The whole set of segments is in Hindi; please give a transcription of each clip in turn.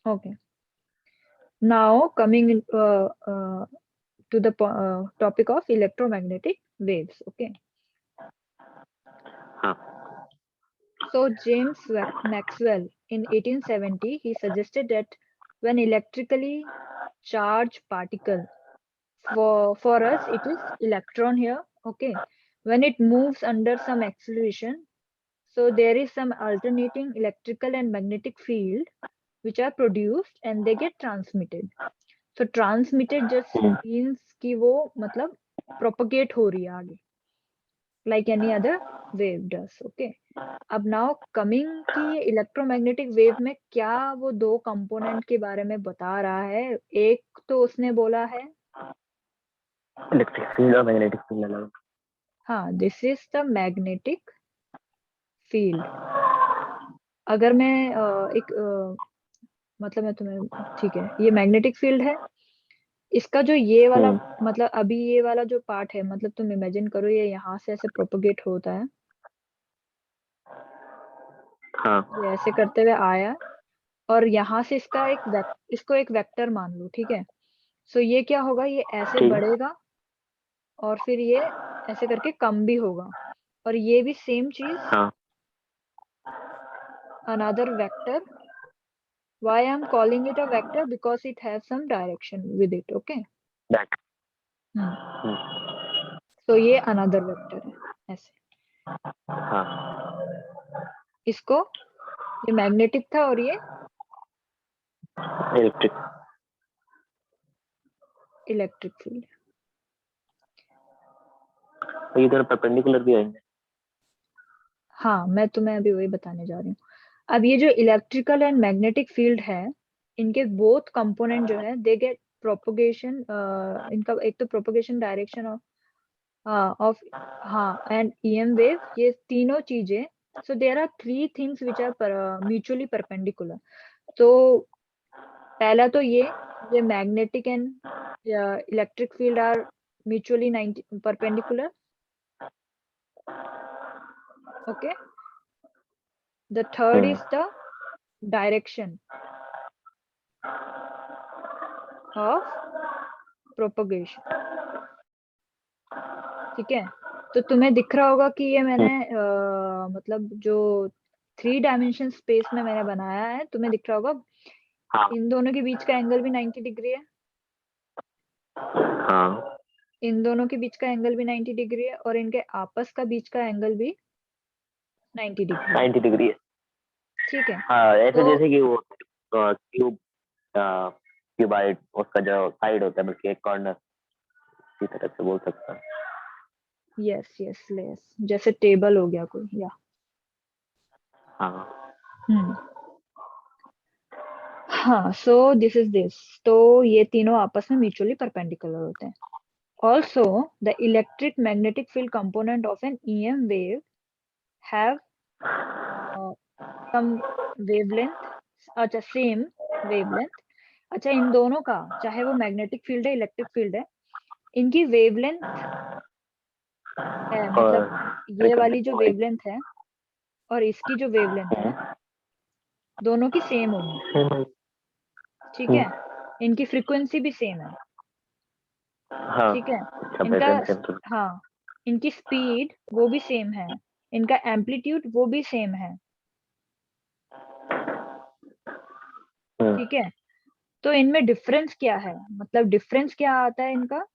Okay. Now coming to the topic of electromagnetic waves. Okay. So James Maxwell in 1870 he suggested that when electrically charged particle, for us it is electron here, okay, when it moves under some acceleration, so there is some alternating electrical and magnetic field which are produced and they get transmitted. So transmitted just means कि वो मतलब propagate हो रही है आगे like any other wave does. Okay. अब नाउ कमिंग कि ये इलेक्ट्रोमैग्नेटिक वेव में क्या वो दो कंपोनेंट के बारे में बता रहा है. एक तो उसने बोला है इलेक्ट्रिक फील्ड और मैग्नेटिक फील्ड अलग. हाँ, this is the magnetic field. अगर मैं एक मतलब मैं तुम्हें ठीक है, ये मैग्नेटिक फील्ड है. इसका जो ये वाला मतलब अभी ये वाला जो पार्ट है, मतलब तुम इमेजिन करो ये यहाँ से ऐसे प्रोपोगेट होता है. हाँ. ये ऐसे करते हुए आया और यहाँ से इसका इसको एक वेक्टर मान लो, ठीक है. सो ये क्या होगा, ये ऐसे बढ़ेगा और फिर ये ऐसे करके कम भी होगा. और ये भी सेम चीज another vector. Why I'm calling it a vector? Because it has some direction with it. Okay. तो ये another vector है ऐसे. इसको ये मैग्नेटिक था और ये इलेक्ट्रिक फील्ड. इधर परपेंडिकुलर भी आएंगे. हाँ, मैं तुम्हें अभी वही बताने जा रही हूँ. अब ये जो इलेक्ट्रिकल एंड मैग्नेटिक फील्ड है, इनके बोथ कंपोनेंट जो है दे गेट प्रोपोगेशन. इनका एक तो प्रोपोगेशन डायरेक्शन ऑफ हाँ एंड EM वेव, ये तीनों चीजें. So there are 3 things which are mutually perpendicular. तो पहला तो ये magnetic and electric field are mutually 90 perpendicular. Okay. The third is the direction of propagation. ठीक है. तो तुम्हें दिख रहा होगा कि ये मैंने मतलब जो 3 डायमेंशन स्पेस में मैंने बनाया है, तुम्हें दिख रहा होगा इन दोनों के बीच का एंगल भी 90 डिग्री है. हाँ. इन दोनों के बीच का एंगल भी 90 डिग्री है और इनके आपस का बीच का एंगल भी 90 डिग्री है. ठीक है. हाँ, ऐसे तो, जैसे कि वो क्यूब क्यूबाइड उसका जो साइड होता है बल्कि एक कॉर्नर, इसी तरह से बोल सकता है. यस यस लेस, जैसे टेबल हो गया कोई या. हाँ. So this is this. तो ये तीनों आपस में म्यूचुअली परपेंडिकुलर होते हैं. Also the electric magnetic field component of an EM wave have some wavelength. अच्छा, सेम वेवलेंथ. अच्छा, इन दोनों का चाहे वो मैग्नेटिक फील्ड है इलेक्ट्रिक फील्ड है, इनकी वेवलेंथ है, मतलब ये वाली जो वेवलेंथ है और इसकी जो वेवलेंथ है दोनों की सेम होगी. ठीक है. इनकी फ्रीक्वेंसी भी सेम है. ठीक है. इनका हाँ, इनकी स्पीड वो भी सेम है, इनका एम्पलीट्यूड वो भी सेम है. ठीक है. तो इनमें डिफरेंस क्या है, मतलब डिफरेंस क्या आता है इनका?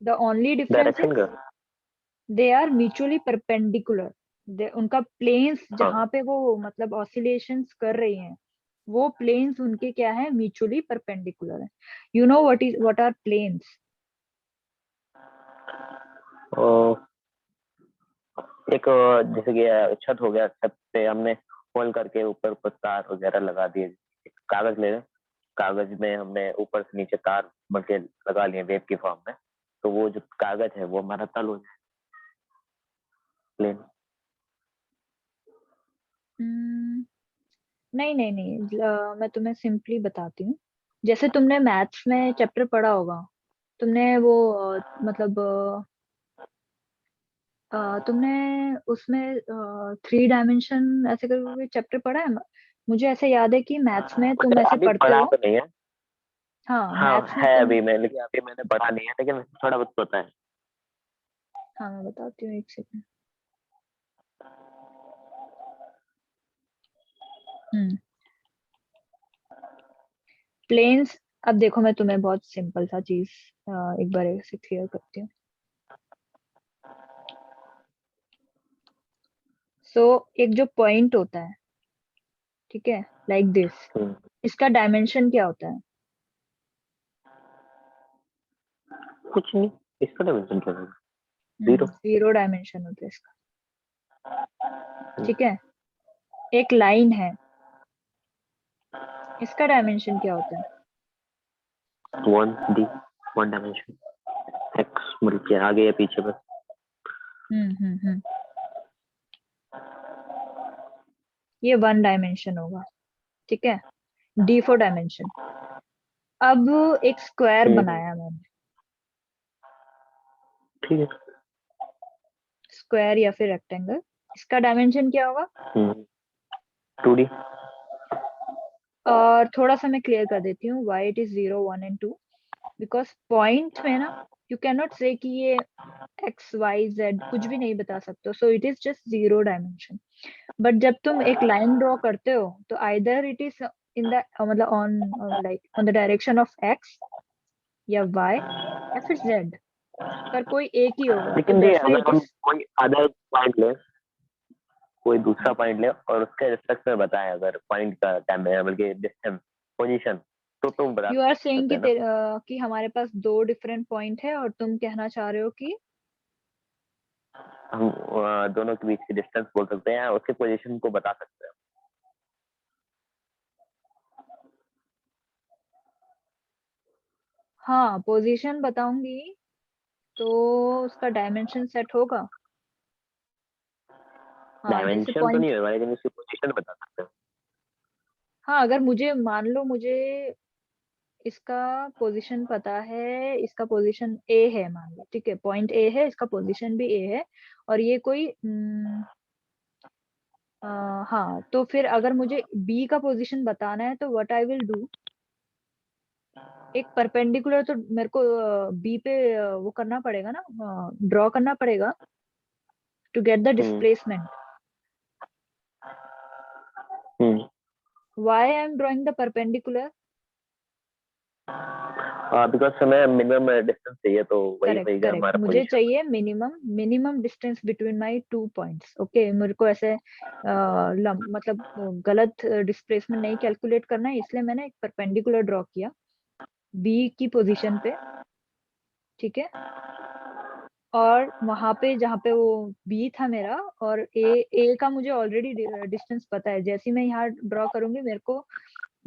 The only difference is they are mutually perpendicular. उनका प्लेन्स जहाँ पे वो मतलब ऑसिलेशंस कर रही हैं, वो प्लेन्स उनके क्या है, म्यूचुअली परपेंडिकुलर है. You know what are planes? एक जैसे कि छत हो गया, छत पे हमने होल करके ऊपर ऊपर तार वगैरह लगा दिए. कागज ले, कागज में हमने ऊपर से नीचे तार बल्कि लगा लिए वेव की फॉर्म में, तो वो जो कागज है वो हमारा तल हो जाए, प्लेन. नहीं नहीं नहीं, मैं तुम्हें सिंपली बताती हूँ. जैसे तुमने मैथ्स में चैप्टर पढ़ा होगा, तुमने वो मतलब तुमने उसमें 3 डायमेंशन ऐसे करके चैप्टर पढ़ा है. मुझे ऐसे याद है कि मैथ्स में कुछ तुम ऐसे अभी पढ़ते पढ़ा हो। तो नहीं है। हाँ, हाँ मैथ्स में है तुम। अभी मैं, लेकिन अभी मैंने पढ़ा नहीं है, लेकिन थोड़ा बहुत पता है। हाँ, मैं बताती हूँ, एक सेकंड। हम्म प्लेन्स। अब देखो, मैं तुम्हें बहुत सिंपल सा चीज एक बार ऐसे क्लियर करती हूँ। सो एक जो पॉइंट होता है, ठीक है, लाइक दिस, हम्म, इसका डायमेंशन क्या होता है? कुछ नहीं, इसका डायमेंशन क्या होगा? जीरो। 0 डायमेंशन होता है इसका। ठीक है, एक लाइन है, इसका डायमेंशन क्या होता है? One D, one dimension. X मतलब क्या, आगे या पीछे बस। हम्म हम्म हम्म ये 1 डायमेंशन होगा। ठीक है, D 4 डायमेंशन। अब एक स्क्वायर हम्म, बनाया मैंने, ठीक है। स्क्वायर या फिर रेक्टेंगल, इसका डायमेंशन क्या होगा? Two D. और थोड़ा सा मैं क्लियर कर देती हूँ why it is 0 1 and 2। Because point में ना, यू कैन नॉट से कि ये XYZ कुछ भी नहीं बता सकते, so it is just 0 dimension. But जब तुम एक लाइन ड्रॉ करते हो तो either it is in the मतलब on, like on the direction of X या Y या फिर Z, पर कोई एक ही होगा, तो लेकिन देखिए, दैट्स व्हाई अगर इट हम इज। कोई अदर पॉइंट ले, कोई दूसरा पॉइंट ले और उसके रिस्पेक्ट में बताएं, अगर पॉइंट का टाइम बल्कि डिस्टेंस, पोजीशन, तो तुम बता यू आर सेइंग सकते कि हैं ना। कि हमारे पास 2 डिफरेंट पॉइंट है और तुम कहना चाह रहे हो कि। हम दोनों के बीच की डिस्टेंस बोल सकते हैं, उसके पोजीशन को बता सकते हैं। हाँ, पोजीशन बताऊंगी तो उसका डायमेंशन सेट होगा। हाँ, जैसे डायमेंशन तो पॉइंट। नहीं होगा, लेकिन उसकी पोजीशन बता सकते हैं। हाँ, अगर मुझे मान लो मुझे इसका पोजीशन पता है, इसका पोजीशन ए है मान लो, ठीक है, पॉइंट ए है, इसका पोजीशन भी ए है, और ये कोई हाँ, तो फिर अगर मुझे बी का पोजीशन बताना है तो व्हाट आई विल डू, एक परपेंडिकुलर तो मेरे को बी पे वो करना पड़ेगा ना, ड्रॉ करना पड़ेगा to get the hmm displacement. Hmm why I am drawing the perpendicular? Because हमें मिनिमम डिस्टेंस चाहिए, तो वही करेक्ट वही करेक्ट, हमारा मुझे पोजीशन। चाहिए minimum minimum distance between my 2 points. Okay, मेरे को ऐसे मतलब गलत डिस्प्लेसमेंट नहीं कैलकुलेट करना है, इसलिए मैंने एक परपेंडिकुलर ड्रॉ किया बी की पोजीशन पे। ठीक है, और वहां पे जहाँ पे वो बी था मेरा, और ए ए का मुझे ऑलरेडी डिस्टेंस पता है, जैसे ही मैं यहाँ ड्रॉ करूंगी मेरे को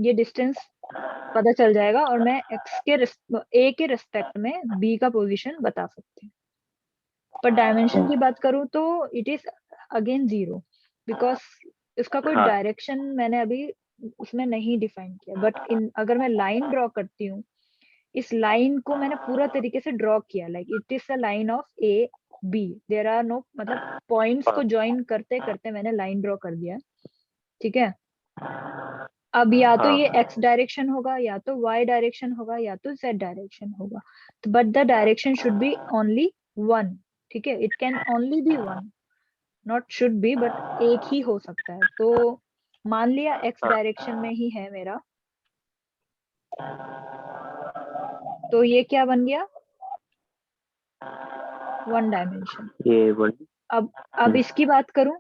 ये डिस्टेंस पता चल जाएगा, और मैं ए के रिस्पेक्ट में बी का पोजीशन बता सकती हूँ। पर डायमेंशन की बात करूँ तो इट इज अगेन 0, बिकॉज इसका कोई हाँ डायरेक्शन मैंने अभी उसमें नहीं डिफाइन किया। बट इन अगर मैं लाइन ड्रॉ करती हूँ, इस लाइन को मैंने पूरा तरीके से ड्रॉ किया, like it is the line of A B, there are no मतलब पॉइंट्स को हाँ ज्वाइन करते करते मैंने लाइन ड्रॉ कर दिया। ठीक है, अब या तो ये हाँ X डायरेक्शन होगा, या तो Y डायरेक्शन होगा, या तो Z डायरेक्शन होगा, तो but the direction should be only one. ठीक है, it can only be one, not should be, but एक ही हो सकता है। तो मान लिया X हाँ। डायरेक्शन में ही है मेरा, तो ये क्या बन गया? 1 डायमेंशन। ये वन। अब इसकी बात करूं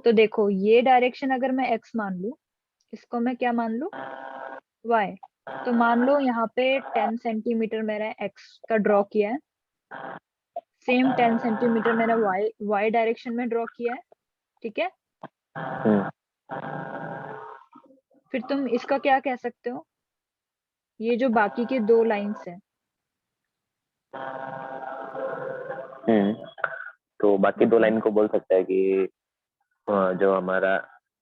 तो देखो, ये डायरेक्शन अगर मैं X मान लूं, इसको मैं क्या मान लूं? Y। तो मान लो यहाँ पे 10 सेंटीमीटर मैंने X का ड्रॉ किया है, सेम 10 सेंटीमीटर मैंने Y डायरेक्शन में ड्रॉ किया है। ठीक है, हम्म फिर तुम इसका क्या कह सकते हो? ये जो बाकी के 2 लाइंस है। हम्म तो बाकी दो ओके, लाइन को बोल सकता है कि जो हमारा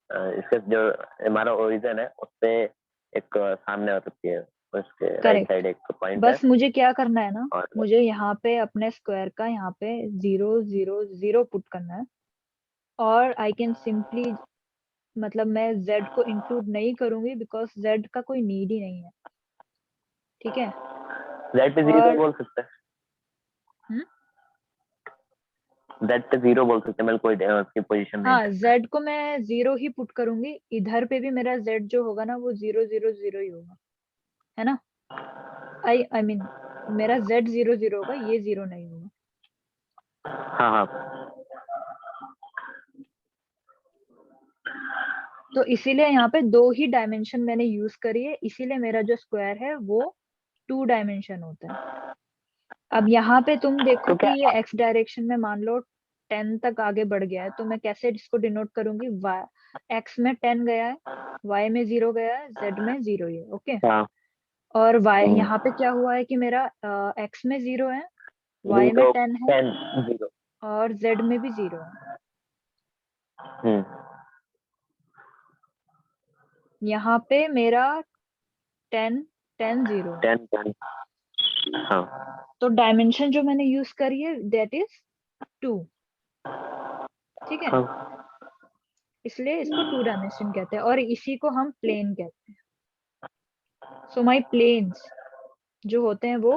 इसका जो हमारा ओरिजिन है उससे एक सामने हो सकती है, उसके राइट करेक्ट। साइड एक पॉइंट है। बस मुझे क्या करना है ना, और मुझे यहाँ पे अपने स्क्वायर का यहाँ पे 0 0 0 पुट करना है। और आई कैन सिंपली, मतलब मैं z को इंक्लूड नहीं करूंगी बिकॉज z का कोई नीड ही नहीं है, ठीक है। Z पे 0 और बोल सकते हैं, हम्म, Z पे 0 बोल सकते हैं, मतलब कोई उसकी पोजीशन नहीं हाँ है। z को मैं 0 ही पुट करूंगी, इधर पे भी मेरा z जो होगा ना वो 0 0 0 ही होगा, है ना। आई मीन मेरा z 0 0 होगा, ये 0 नहीं होगा। हाँ हाँ। तो इसीलिए यहाँ पे दो ही डायमेंशन मैंने यूज करी है, इसीलिए मेरा जो स्क्वायर है वो 2 डायमेंशन होता है। अब यहाँ पे तुम देखो तो कि क्या, ये x डायरेक्शन में मान लो 10 तक आगे बढ़ गया है, तो मैं कैसे इसको डिनोट करूंगी, y, x में 10 गया है, y में 0 गया है, z में 0 है, ओके। हाँ और y यहाँ पे क्या हुआ है कि मेरा x में 0 है, y में 0 10 है, 10 0। और z में भी 0 है। हम्म, यहाँ पे मेरा 10 10 0 है। 10 10। हाँ तो डायमेंशन जो मैंने यूज करी है दैट इज 2, ठीक है। हाँ। इसलिए इसको 2 डायमेंशन कहते हैं और इसी को हम प्लेन कहते हैं। सो माई प्लेन्स जो होते हैं वो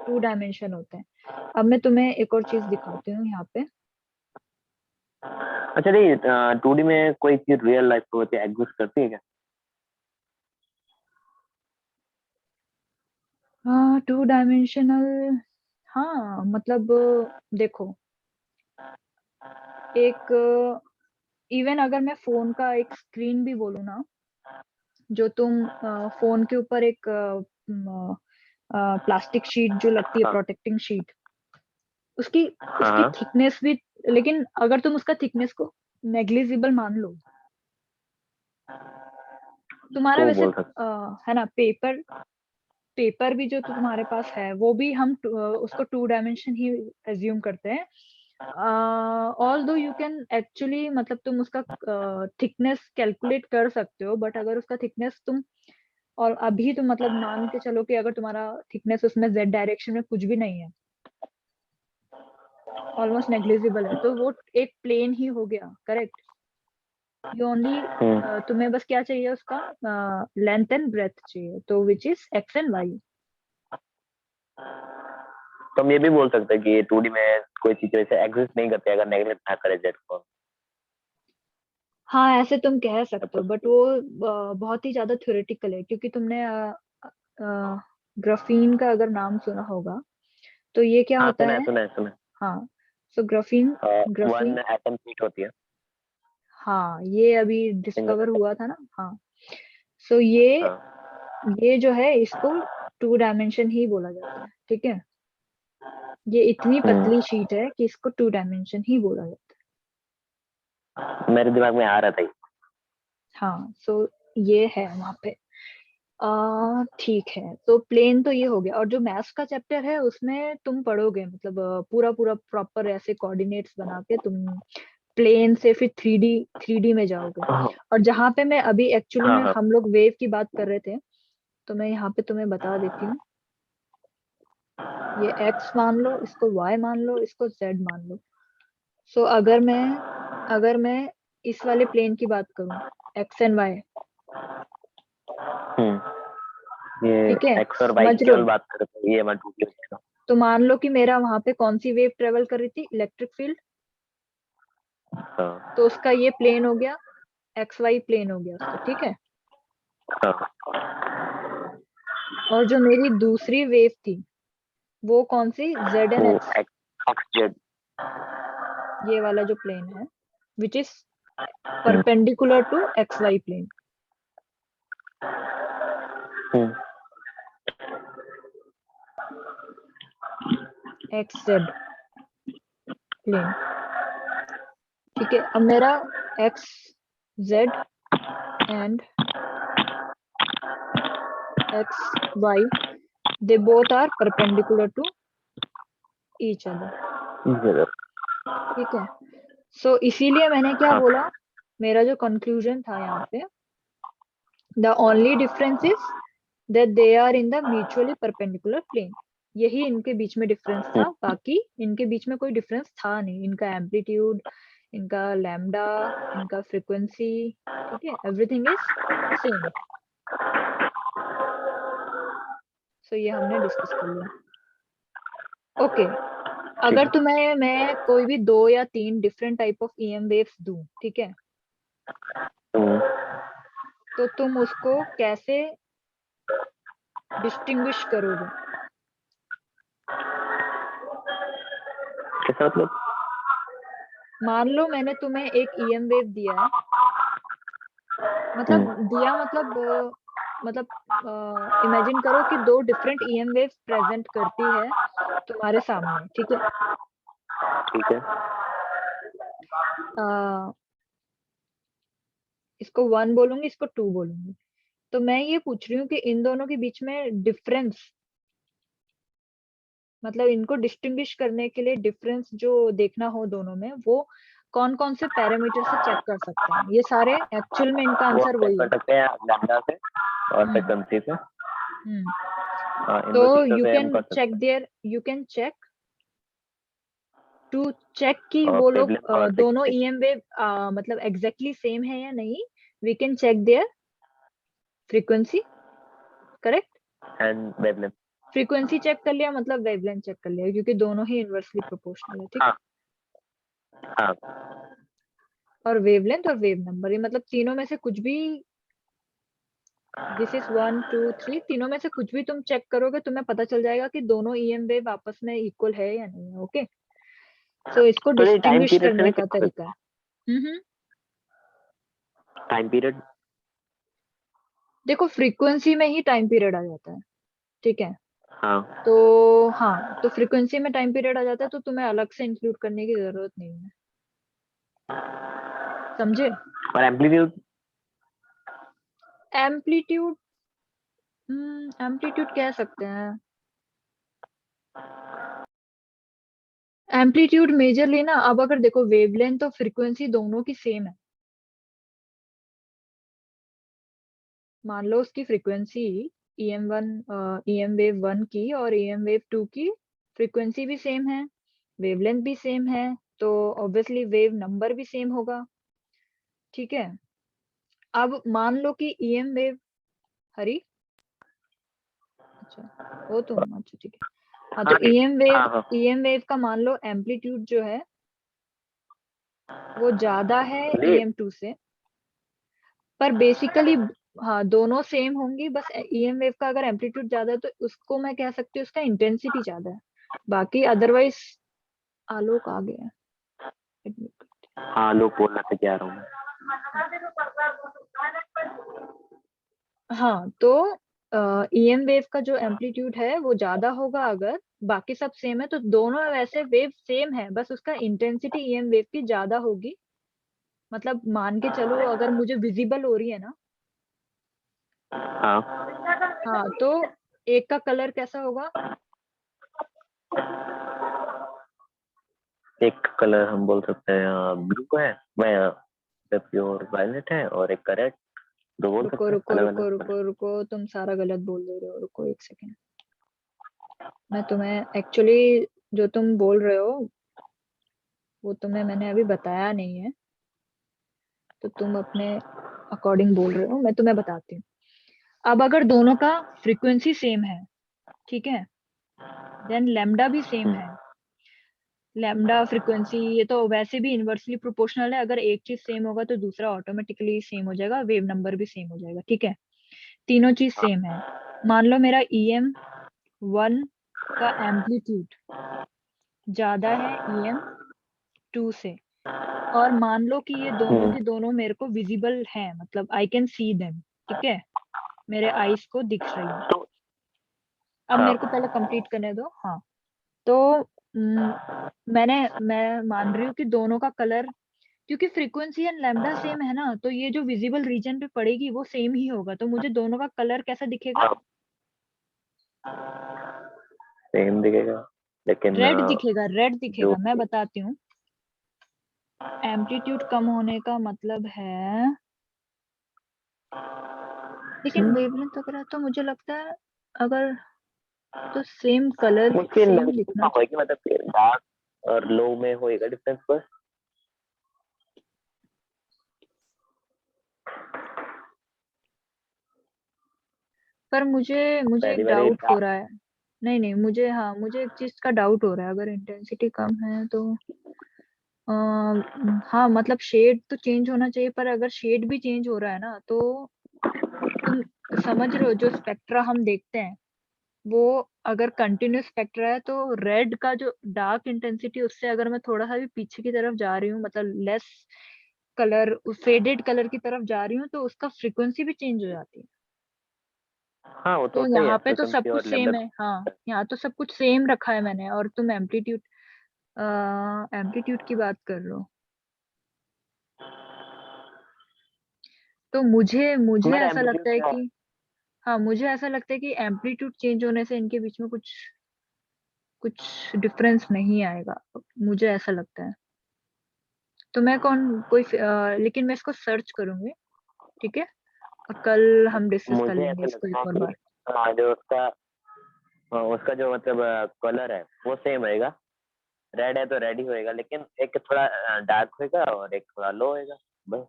2 डायमेंशन होते हैं। अब मैं तुम्हें एक और चीज दिखाती हूँ यहाँ पे। अच्छा नहीं, 2D में कोई चीज रियल लाइफ में होती है, एग्जिस्ट करती है क्या? हाँ 2 डायमेंशनल, हाँ मतलब देखो, एक इवन अगर मैं फोन का एक स्क्रीन भी बोलूँ ना, जो तुम फोन के ऊपर एक प्लास्टिक शीट जो लगती है, हाँ प्रोटेक्टिंग शीट, उसकी हाँ उसकी हाँ, थिकनेस भी, लेकिन अगर तुम उसका थिकनेस को नेग्लिजिबल मान लो, तुम्हारा तो वैसे बोल सकते है ना, पेपर पेपर भी जो तुम्हारे पास है वो भी हम उसको 2 डायमेंशन ही एज्यूम करते हैं। ऑल दो यू कैन एक्चुअली, मतलब तुम उसका थिकनेस कैलकुलेट कर सकते हो, बट अगर उसका थिकनेस तुम, और अभी तुम मतलब मान के चलो कि अगर तुम्हारा थिकनेस उसमें जेड डायरेक्शन में कुछ भी नहीं है, ऑलमोस्ट नेग्लिजिबल है, तो वो एक प्लेन ही हो गया, करेक्ट। यू ओनली, हैं। तुम्हें बस क्या चाहिए उसका, लेंथ एंड ब्रेथ चाहिए, तो which is X and Y. तो हम ये भी बोल सकते हैं कि 2D में कोई चीज वैसे एग्जिस्ट नहीं करती अगर नेगलेक्ट ना करे जेड को। हाँ ऐसे तुम कह सकते हो, मतलब बट वो बहुत ही ज्यादा थ्योरेटिकल है, क्योंकि तुमने ग्राफीन का अगर नाम सुना होगा, तो ये क्या हाँ, होता सुना है है। सुना है सुना हाँ, सो ग्राफीन, है। ग्राफीन, 1 एटम शीट होती है, हाँ ये अभी सिंगल डिस्कवर एटम। हुआ था ना, हाँ। सो हाँ। ये जो है इसको 2 डायमेंशन ही बोला जाता है, ठीक है। ये इतनी पतली हम्म, शीट है कि इसको 2 डायमेंशन ही बोला जाता मेरे दिमाग में आ रहा था ये। है। हाँ सो ये है वहां पे। ठीक है, तो प्लेन तो ये हो गया, और जो मैथ्स का चैप्टर है उसमें तुम पढ़ोगे, मतलब पूरा पूरा प्रॉपर ऐसे कोऑर्डिनेट्स बना के तुम प्लेन से फिर 3D में जाओगे। हाँ और जहाँ पे मैं अभी एक्चुअली हाँ में हाँ। हम लोग वेव की बात कर रहे थे, तो मैं यहाँ पे तुम्हें बता देती हूँ। ये x मान लो, इसको y मान लो, इसको z मान लो। सो अगर मैं इस वाले प्लेन की बात करूँ, x एंड y, ये ठीक है, एक्स और वाई समझ की लो। केवल बात करते हैं, ये मैं 2D में देखा। तो मान लो कि मेरा वहां पे कौन सी वेव ट्रेवल कर रही थी, इलेक्ट्रिक फील्ड, हाँ तो उसका ये प्लेन हो गया, एक्स वाई प्लेन हो गया उसका, ठीक है। हाँ। और जो मेरी दूसरी वेव थी वो कौन सी, जेड एंड वो एक्स, एक्स एक्स जेड। ये वाला जो प्लेन है, which is perpendicular to X Y plane, X Z plane, ठीक है। अब मेरा X Z and X Y, they both are perpendicular to each other, ठीक है। सो इसीलिए मैंने क्या हाँ बोला, मेरा जो कंक्लूजन था यहाँ पे, the only difference is that they are in the mutually perpendicular plane. यही इनके बीच में डिफरेंस था, बाकी इनके बीच में कोई डिफरेंस था नहीं, इनका एम्पलीट्यूड, इनका लैम्डा, इनका फ्रीक्वेंसी, ठीक है, एवरीथिंग इज सेम। सो ये हमने डिस्कस कर लिया। ओके, अगर तुम्हें मैं कोई भी 2 या 3 different type of EM waves दूं, ठीक है, तो तुम उसको कैसे डिस्टिंग्विश करोगे? कैसा मतलब? मान लो मैंने तुम्हें एक ईएम वेव दिया है, मतलब दिया मतलब इमेजिन करो कि 2 डिफरेंट ईएम वेव प्रेजेंट करती है तुम्हारे सामने, ठीक है। ठीक है। इसको 1 बोलूंगी, इसको 2 बोलूंगी। तो मैं ये पूछ रही हूँ कि इन दोनों के बीच में डिफरेंस, मतलब इनको डिस्टिंग्विश करने के लिए डिफरेंस जो देखना हो दोनों में, वो कौन कौन से पैरामीटर से चेक कर सकते हैं? ये सारे एक्चुअल में इनका वो हम आंसर चेक वही कर है। सकते हैं लैम्डा से और हम्म फ्रीक्वेंसी से। हम्म इन तो दो चीजों यू से हम कैन कर सकते check there, you can check to check कि हैं। और वो लोग वेवलेंथ और दोनों फ्रीक्वेंसी ईएम वेव मतलब एग्जैक्टली सेम है या नहीं। We can check their frequency, correct. And wavelength. Frequency check कर लिया, मतलब वेवलेंथ चेक कर लिया, क्योंकि दोनों ही इनवर्सली प्रोपोर्शनल है, ठीक है। हाँ हाँ। और वेवलेंथ और वेव नंबर, ये मतलब तीनों में से कुछ भी, दिस इज 1 2 3, तीनों में से कुछ भी तुम चेक करोगे, तुम्हें पता चल जाएगा कि दोनों ईएम वेव आपस में इक्वल है या नहीं है। ओके, सो इसको तो ये टाइम डिस्टिंग्विश पीरियड से करने नहीं का चेक कर तरीका सकते? है। Time period. देखो, फ्रीक्वेंसी में ही टाइम पीरियड आ जाता है, ठीक है। हाँ। तो हाँ, तो फ्रीक्वेंसी में टाइम पीरियड आ जाता है, तो तुम्हें अलग से इंक्लूड करने की जरूरत नहीं है, समझे? और एम्पलीट्यूड? एम्पलीट्यूड, एम्पलीट्यूड कह सकते हैं। एम्पलीट्यूड मेजरली ना, अब अगर देखो वेवलेंथ और फ्रीक्वेंसी दोनों की सेम है, मान लो उसकी फ्रीक्वेंसी ईएम वेव 1 की और ईएम वेव 2 की फ्रीक्वेंसी भी सेम है, वेवलेंथ भी सेम है, तो ऑब्वियसली वेव नंबर भी सेम होगा, ठीक है। अब मान लो कि ईएम वेव, हरी, अच्छा, हो तुम, अच्छा ठीक है। हाँ, तो हाँ नहीं। हाँ हाँ। ईएम वेव का मान लो एम्पलीट्यूड जो है वो ज्यादा है जी। ईएम 2 से, पर बेसिकली हाँ दोनों सेम होंगी, बस ईएम वेव का अगर एम्पलीट्यूड ज्यादा है तो उसको मैं कह सकती हूँ उसका इंटेंसिटी ज्यादा है, बाकी अदरवाइज। आलोक आ गया है, admit करते हाँ लोग बोलना से क्या रहा हूँ मैं। हैं। हाँ, तो ईएम वेव का जो एम्पलीट्यूड है वो ज्यादा होगा, अगर बाकी सब सेम है तो दोनों वैसे वेव सेम है, बस उसका इंटेंसिटी ईएम वेव की ज्यादा होगी। मतलब मान के चलो, अगर मुझे विजिबल हो रही है ना, हाँ। हाँ, तो एक का कलर कैसा होगा? एक कलर हम बोल सकते हैं ब्लू है, मैं प्योर वायलेट है, और एक का रेड। दो बोल रुको सकते हैं रुको अलग रुको अलग कलर। रुको रुको, तुम सारा गलत बोल दे रहे हो, रुको एक सेकेंड। मैं तुम्हें एक्चुअली, जो तुम बोल रहे हो वो तुम्हें मैंने अभी बताया नहीं है, तो तुम अपने अकॉर्डिंग बोल रहे हो, मैं तुम्हें बताती हूँ। अब अगर दोनों का फ्रीक्वेंसी सेम है, ठीक है, देन लैम्डा भी सेम है। लैम्डा फ्रीक्वेंसी, ये तो वैसे भी इनवर्सली प्रोपोर्शनल है, अगर एक चीज सेम होगा तो दूसरा ऑटोमेटिकली सेम हो जाएगा, वेव नंबर भी सेम हो जाएगा, ठीक है। तीनों चीज सेम है। मान लो मेरा ईएम 1 का एम्पलीट्यूड ज्यादा है ईएम 2 से, और मान लो कि ये दोनों हम्म। के दोनों मेरे को विजिबल हैं, मतलब आई कैन सी देम, ठीक है, मेरे आईज को दिख रही है। तो अब हाँ। मेरे को पहले कंप्लीट करने दो, हाँ। तो मैं मान रही हूँ कि दोनों का कलर, क्योंकि फ्रीक्वेंसी एंड लैम्डा सेम है ना, तो ये जो विजिबल रीजन पे पड़ेगी वो सेम ही होगा, तो मुझे दोनों का कलर कैसा दिखेगा? हाँ सेम दिखेगा, लेकिन रेड दिखेगा, रेड जो दिखेगा, मैं बताती हूँ। एम्पलीट्यूड कम होने का मतलब है, लेकिन वेवलेंथ वगैरह तो मुझे लगता है, अगर, तो सेम कलर उसके सेम लेंथ दिखना कितना होएगी, मतलब डार्क और लो में होएगा डिफरेंस बस। पर मुझे मुझे वेरी एक वेरी डाउट हो रहा है। नहीं नहीं, मुझे, हाँ, मुझे एक चीज का डाउट हो रहा है। अगर इंटेंसिटी कम है तो हाँ, मतलब शेड तो चेंज होना चाहिए, पर अगर शेड भी चेंज हो रहा है ना, तो तुम समझ रहे हो, जो स्पेक्ट्रा हम देखते हैं वो अगर कंटिन्यूस स्पेक्ट्रा है, तो रेड का जो डार्क इंटेंसिटी, उससे अगर मैं थोड़ा सा भी पीछे की तरफ जा रही हूँ, मतलब लेस कलर, फेडेड कलर की तरफ जा रही हूँ, तो उसका फ्रीक्वेंसी भी चेंज हो जाती है। हाँ वो तो तो सही है, यहाँ पे तो सब फ्रिक्वेंसी कुछ और सेम लेमडा। है, हाँ, यहाँ तो सब कुछ सेम रखा है मैंने, और तुम एम्पलीट्यूड की बात कर रहे हो। तो मुझे मुझे हमारा ऐसा लगता है एम्पलीट्यूड कि, हाँ, मुझे ऐसा लगता है कि एम्पलीट्यूड चेंज होने से इनके बीच में कुछ कुछ डिफरेंस नहीं आएगा, मुझे ऐसा लगता है। तो मैं लेकिन मैं इसको सर्च करूंगी, ठीक है, और कल हम डिस्कस कर मुझे लेंगे ऐसा इसको लगता है एक और कि बार। जो उसका जो मतलब कलर है वो सेम रहेगा। रेड है तो रेड ही होएगा, लेकिन एक थोड़ा डार्क होएगा और एक थोड़ा लो होएगा, बस।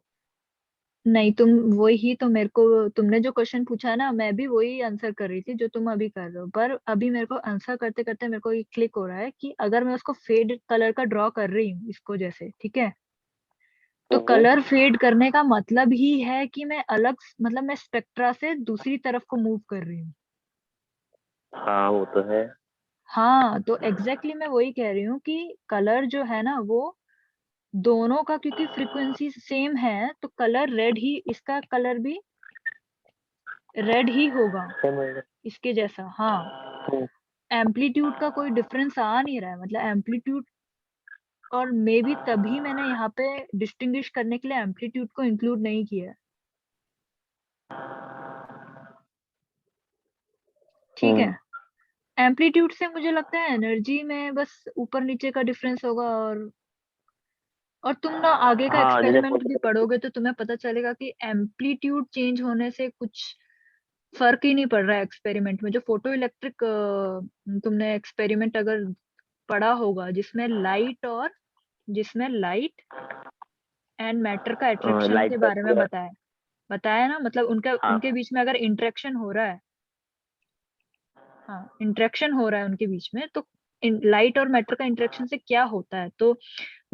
नहीं, तुम वही तो मेरे को, तुमने जो क्वेश्चन पूछा ना, मैं भी वही आंसर कर रही थी जो तुम अभी कर रहे हो, पर अभी मेरे को आंसर करते करते मेरे को ये क्लिक हो रहा है कि अगर मैं उसको फेड कलर का ड्रॉ कर रही हूँ इसको, जैसे, ठीक है, तो हम्म। कलर फेड करने का मतलब ही है कि मैं अलग, मतलब मैं स्पेक्ट्रा से दूसरी तरफ को मूव कर रही हूँ। हाँ वो तो है। हाँ, तो एग्जैक्टली मैं वही कह रही हूँ कि कलर जो है ना, वो दोनों का, क्योंकि फ्रीक्वेंसी सेम है, तो कलर रेड ही, इसका कलर भी रेड ही होगा, सेम होएगा। इसके जैसा, हाँ। हम्म। एम्पलीट्यूड का कोई डिफरेंस आ नहीं रहा है, मतलब एम्पलीट्यूड, और मे बी तभी मैंने यहाँ पे डिस्टिंग्विश करने के लिए एम्पलीट्यूड को इंक्लूड नहीं किया है, ठीक है। हम्म। एम्पलीट्यूड से मुझे लगता है एनर्जी में बस ऊपर नीचे का डिफरेंस होगा, और तुम ना आगे का हाँ जैसे एक्सपेरिमेंट भी पढ़ोगे तो तुम्हें पता चलेगा कि एम्पलीट्यूड चेंज होने से कुछ फर्क ही नहीं पड़ रहा है एक्सपेरिमेंट में। जो फोटो इलेक्ट्रिक, तुमने एक्सपेरिमेंट अगर पढ़ा होगा, जिसमें लाइट एंड मैटर का अट्रैक्शन लाइट के का बारे में कलर। बताया बताया ना, मतलब उनका, हाँ। उनके बीच में अगर इंटरेक्शन हो रहा है, हाँ, इंटरेक्शन हो रहा है उनके बीच में, तो लाइट और मैटर का इंटरेक्शन से क्या होता है, तो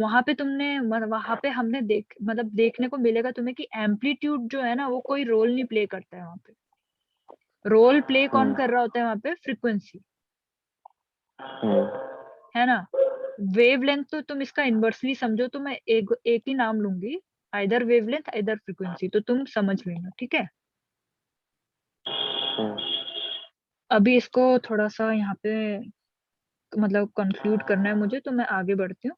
वहां पे हमने मतलब देखने को मिलेगा तुम्हें कि एम्पलीट्यूड जो है ना, वो कोई रोल नहीं प्ले करता है वहां पे। रोल प्ले कौन हम्म। कर रहा होता है वहां पे? फ्रीक्वेंसी, हम्म। है ना। वेवलेंथ तो तुम इसका इनवर्सली समझो, तो मैं एक एक ही नाम लूंगी, आइदर वेवलेंथ आइदर फ्रीक्वेंसी, तो तुम समझ लेना, ठीक है। हम्म। अभी इसको थोड़ा सा यहाँ पे, मतलब कंक्लूड करना है मुझे, तो मैं आगे बढ़ती हूँ।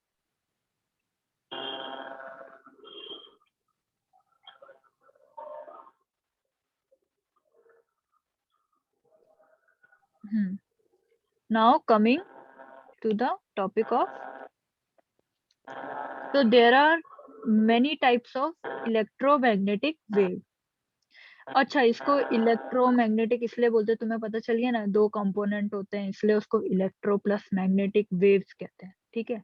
Now coming to the topic of, so there are many types of electromagnetic wave। अच्छा, इसको इलेक्ट्रोमैग्नेटिक इसलिए बोलते हैं, तुम्हें पता चल गया ना, दो कंपोनेंट होते हैं, इसलिए उसको इलेक्ट्रो प्लस मैग्नेटिक वेव्स कहते हैं, ठीक है।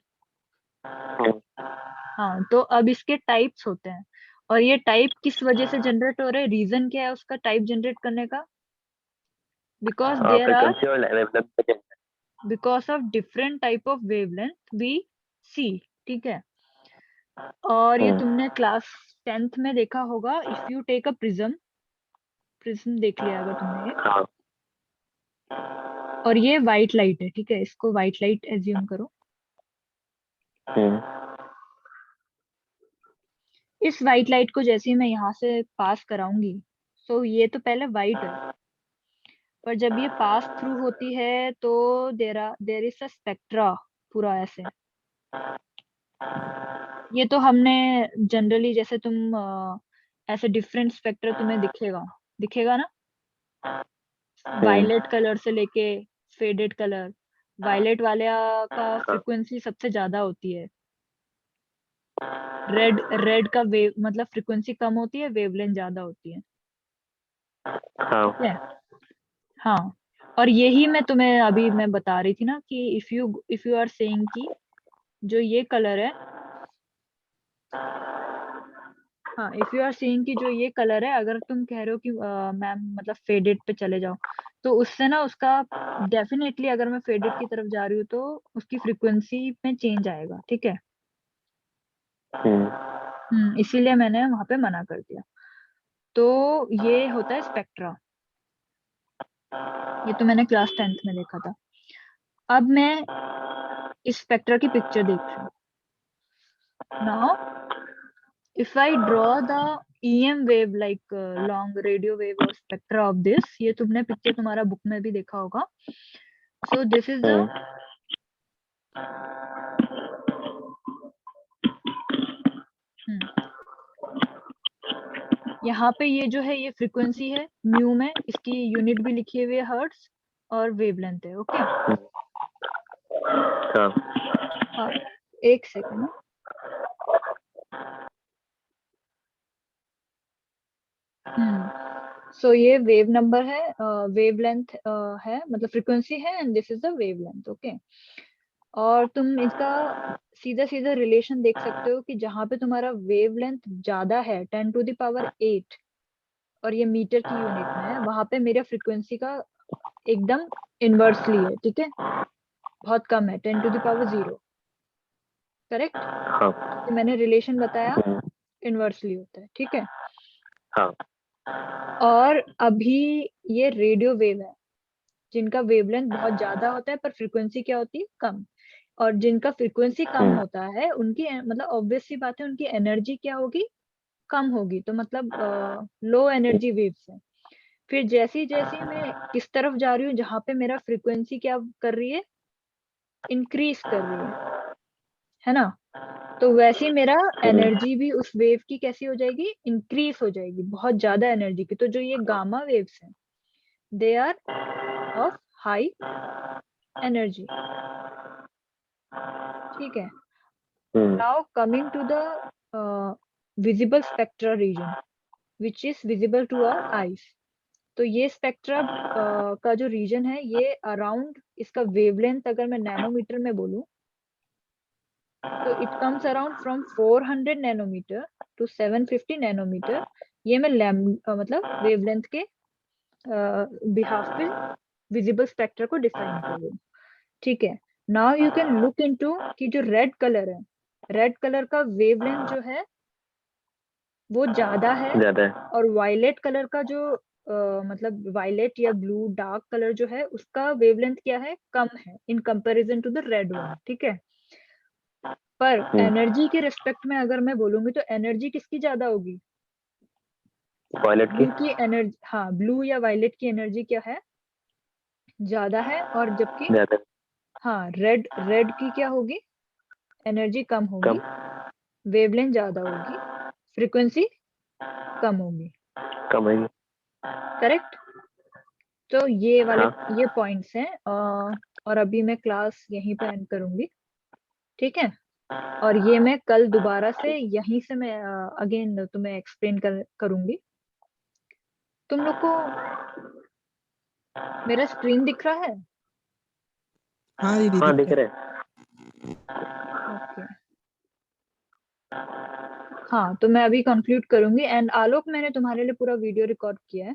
हम्म। हाँ, तो अब इसके टाइप्स होते हैं, और ये टाइप किस वजह से जनरेट हो रहे हैं, रीजन क्या है उसका टाइप जनरेट करने का? बिकॉज देयर आर, फ्रीक्वेंसी और wavelength. Because of different type of wavelength we see, ठीक है। और ये हम्म। तुमने क्लास 10th में देखा होगा, if you take a prism, prism देख लिया होगा तुमने ये, हाँ। और ये व्हाइट लाइट है, ठीक है, इसको व्हाइट लाइट एज्यूम करो। हम्म। इस व्हाइट लाइट को जैसे ही मैं यहाँ से पास कराऊंगी, सो ये तो पहले व्हाइट है, पर जब ये पास थ्रू होती है तो देर इज अ स्पेक्ट्रा, पूरा ऐसे। ये तो हमने जनरली, जैसे तुम ऐसे डिफरेंट स्पेक्ट्रा तुम्हें दिखेगा, दिखेगा ना, हम्म। वायलेट कलर से लेके फेडेड कलर। वायलेट वाले का हाँ। फ्रीक्वेंसी सबसे ज्यादा होती है, रेड रेड का वेव, मतलब फ्रीक्वेंसी कम होती है, वेवलेंथ ज्यादा होती है, ठीक है। हाँ। हाँ, और यही मैं अभी मैं बता रही थी ना कि इफ यू आर सेइंग कि जो ये कलर है, हाँ, इफ यू आर सीइंग कि जो ये कलर है, अगर तुम कह रहे हो कि मैम मतलब फेडेड पे चले जाओ, तो उससे ना उसका डेफिनेटली, अगर मैं फेडेड की तरफ जा रही हूँ तो उसकी फ्रीक्वेंसी में चेंज आएगा, ठीक है। इसीलिए मैंने वहां पे मना कर दिया। तो ये होता है स्पेक्ट्रा। ये तो मैंने क्लास 10th में देखा था। अब मैं इस स्पेक्ट्रा की पिक्चर देख रही हूँ। Now if I draw the EM wave like long radio wave or spectra of this, ये तुमने पिक्चर तुम्हारा बुक में भी देखा होगा। So this is the यहाँ पे ये जो है ये फ्रीक्वेंसी है म्यू में, इसकी यूनिट भी लिखी हुई है हर्ट्ज, और वेवलेंथ है। ओके, हाँ, एक सेकंड। सो ये वेव नंबर है, वेवलेंथ है, मतलब फ्रीक्वेंसी है, and this is the wavelength. Okay, और तुम इसका सीधा सीधा रिलेशन देख सकते हो कि जहां पे तुम्हारा वेवलेंथ ज्यादा है 10⁸ और ये मीटर की यूनिट में है, वहां पे मेरा फ्रीक्वेंसी का एकदम इनवर्सली है, ठीक है, बहुत कम है, 10⁻0। करेक्ट, तो मैंने रिलेशन बताया, इनवर्सली होता है, ठीक है। और अभी ये रेडियो वेव है, जिनका वेवलेंथ बहुत ज्यादा होता है पर फ्रीक्वेंसी क्या होती है, कम। और जिनका फ्रीक्वेंसी कम होता है उनकी मतलब ऑब्वियस सी बात है, उनकी एनर्जी क्या होगी, कम होगी, तो मतलब लो एनर्जी वेव्स है। फिर जैसी जैसी मैं किस तरफ जा रही हूँ, जहां पे मेरा फ्रीक्वेंसी क्या कर रही है, इंक्रीज कर रही है ना, तो वैसे ही मेरा एनर्जी भी उस वेव की कैसी हो जाएगी, इंक्रीज हो जाएगी, बहुत ज्यादा एनर्जी की। तो जो ये गामा वेव्स हैं, they are of high energy, ठीक है। Now coming to the visible spectra region which is visible to our eyes. तो ये स्पेक्ट्रा का जो रीजन है, ये अराउंड, इसका वेवलेंथ अगर मैं नैनोमीटर में बोलूं, तो it comes around from 400 nanometre to 750 nanometre. ये मैं मतलब वेवलेंथ के बिहाफ पे विजिबल स्पेक्ट्रा को डिफाइन कर रही हूँ, ठीक है। Now you can look into कि जो रेड कलर है, रेड कलर का वेवलेंथ जो है वो ज्यादा है, और वायलेट कलर का जो मतलब वायलेट या ब्लू डार्क कलर जो है, उसका वेवलेंथ क्या है, कम है in comparison to the red one, ठीक है। पर एनर्जी के रिस्पेक्ट में अगर मैं बोलूंगी तो एनर्जी किसकी ज्यादा होगी, वायलेट ब्लू की एनर्जी, हाँ, ब्लू या वायलेट की एनर्जी क्या है, ज्यादा है। और जबकि हाँ, रेड रेड की क्या होगी, एनर्जी कम होगी, वेवलेंथ ज्यादा होगी, फ्रीक्वेंसी कम होगी, करेक्ट। तो ये वाले ये पॉइंट्स हैं, और अभी मैं क्लास यहीं पे एंड करूंगी, ठीक है। और ये मैं कल दोबारा से यहीं से मैं अगेन तुम्हें एक्सप्लेन करूंगी। तुम लोग को मेरा स्क्रीन दिख रहा है? हाँ दीदी दिख रहे। ओके, हाँ, तो मैं अभी कंक्लूड करूंगी। एंड आलोक, मैंने तुम्हारे लिए पूरा वीडियो रिकॉर्ड किया है,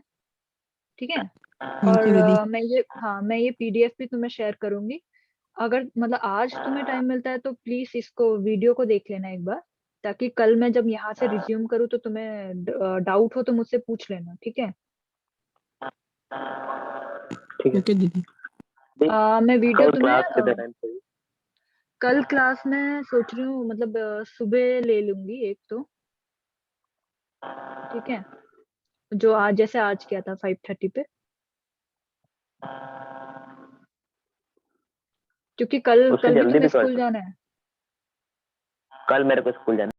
ठीक है। थैंक और यू दीदी। मैं ये पीडीएफ भी तुम्हें शेयर करूंगी। अगर मतलब आज तुम्हें टाइम मिलता है तो प्लीज इसको वीडियो को देख लेना एक बार, ताकि कल मैं जब यहाँ से रिज्यूम करूँ तो तुम्हें डाउट हो तो मुझसे पूछ लेना, ठीक है। ओके दीदी। मैं वीडियो तुम्हें क्लास कल क्लास में सोच रही हूँ, मतलब सुबह ले लूंगी एक तो, ठीक है, जो आज जैसे आज किया था 5:30 पे, क्योंकि कल उससे कल भी जल्दी तुम्हें भी कर स्कूल सकते। जाना है। कल मेरे को स्कूल जाना